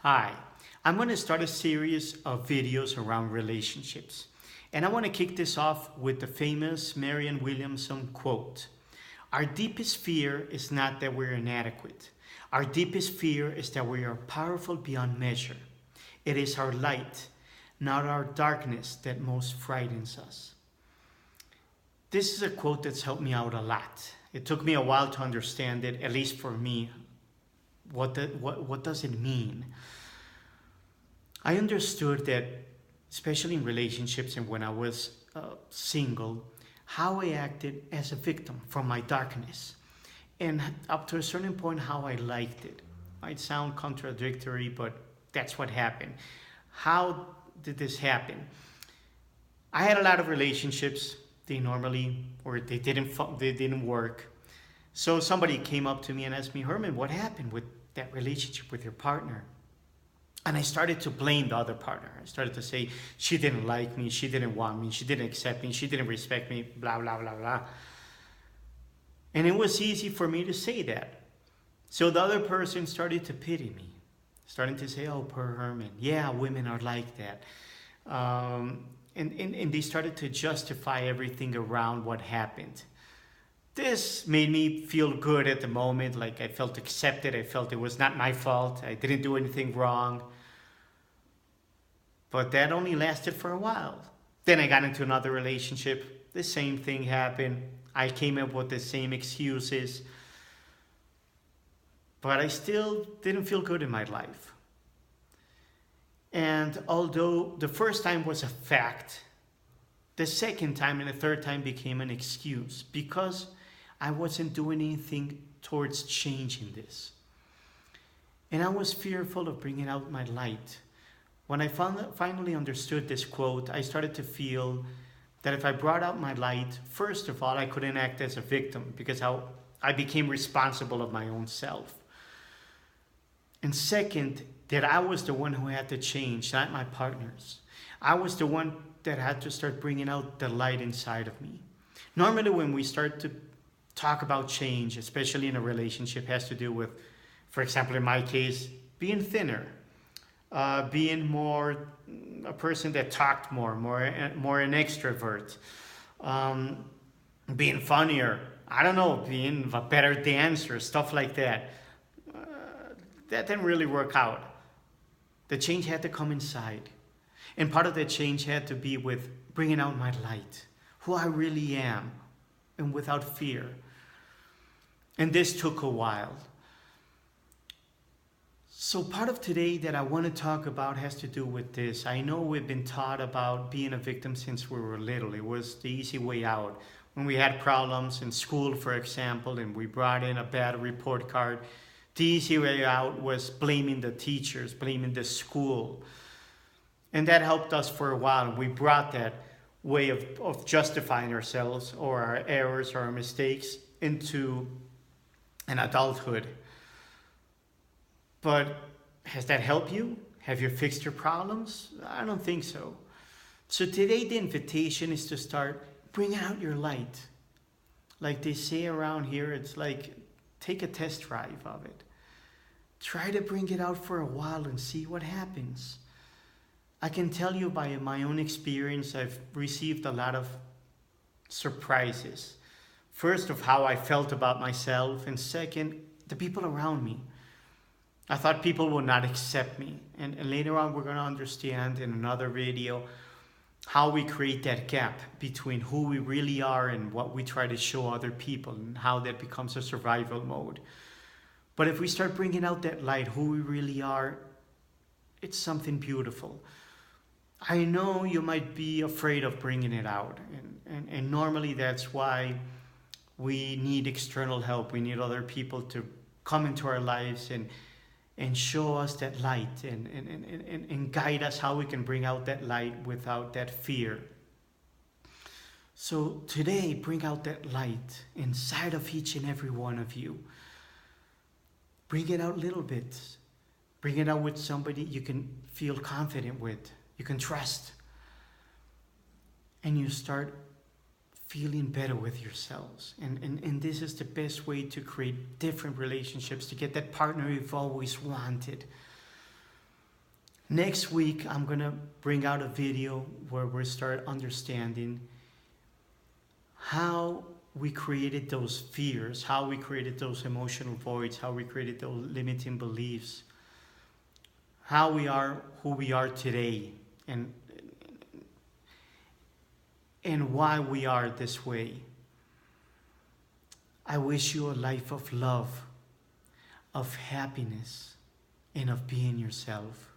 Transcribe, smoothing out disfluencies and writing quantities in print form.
Hi, I'm going to start a series of videos around relationships. And I want to kick this off with the famous Marianne Williamson quote. Our deepest fear is not that we're inadequate. Our deepest fear is that we are powerful beyond measure. It is our light, not our darkness, that most frightens us. This is a quote that's helped me out a lot. It took me a while to understand it, at least for me. What does it mean? I understood that, especially in relationships and when I was single, how I acted as a victim from my darkness. And up to a certain point, how I liked it. Might sound contradictory, but that's what happened. How did this happen? I had a lot of relationships. They didn't work. So somebody came up to me and asked me, Herman, what happened with that relationship with your partner? And I started to blame the other partner. I started to say, she didn't like me, she didn't want me, she didn't accept me, she didn't respect me, blah, blah, blah, blah. And it was easy for me to say that. So the other person started to pity me, starting to say, oh, poor Herman. Yeah, women are like that. And they started to justify everything around what happened. This made me feel good at the moment, like I felt accepted. I felt it was not my fault. I didn't do anything wrong. But that only lasted for a while. Then I got into another relationship. The same thing happened. I came up with the same excuses. But I still didn't feel good in my life. And although the first time was a fact, the second time and the third time became an excuse because I wasn't doing anything towards changing this. And I was fearful of bringing out my light. When I finally understood this quote, I started to feel that if I brought out my light, first of all, I couldn't act as a victim because I became responsible of my own self. And second, that I was the one who had to change, not my partners. I was the one that had to start bringing out the light inside of me. Normally, when we start to talk about change, especially in a relationship, has to do with, for example, in my case, being thinner, being more a person that talked more an extrovert, being funnier, I don't know, being a better dancer, stuff like that. That didn't really work out. The change had to come inside. And part of that change had to be with bringing out my light, who I really am, and without fear. And this took a while. So part of today that I want to talk about has to do with this. I know we've been taught about being a victim since we were little. It was the easy way out. When we had problems in school, for example, and we brought in a bad report card, the easy way out was blaming the teachers, blaming the school. And that helped us for a while. We brought that way of justifying ourselves or our errors or our mistakes into an adulthood. But has that helped you? Have you fixed your problems? I don't think so. So today the invitation is to start bringing out your light. Like they say around here, it's like take a test drive of it. Try to bring it out for a while and see what happens. I can tell you by my own experience, I've received a lot of surprises. First, of how I felt about myself, and second, the people around me. I thought people would not accept me. And later on, we're going to understand in another video how we create that gap between who we really are and what we try to show other people, and how that becomes a survival mode. But if we start bringing out that light, who we really are, it's something beautiful. I know you might be afraid of bringing it out. And normally that's why we need external help. We need other people to come into our lives and show us that light and guide us how we can bring out that light without that fear. So today, bring out that light inside of each and every one of you. Bring it out little bits. Bring it out with somebody you can feel confident with, you can trust. And you start feeling better with yourselves. And this is the best way to create different relationships, to get that partner you've always wanted. Next week, I'm going to bring out a video where we start understanding how we created those fears, how we created those emotional voids, how we created those limiting beliefs, how we are who we are today, and why we are this way. I wish you a life of love, of happiness, and of being yourself.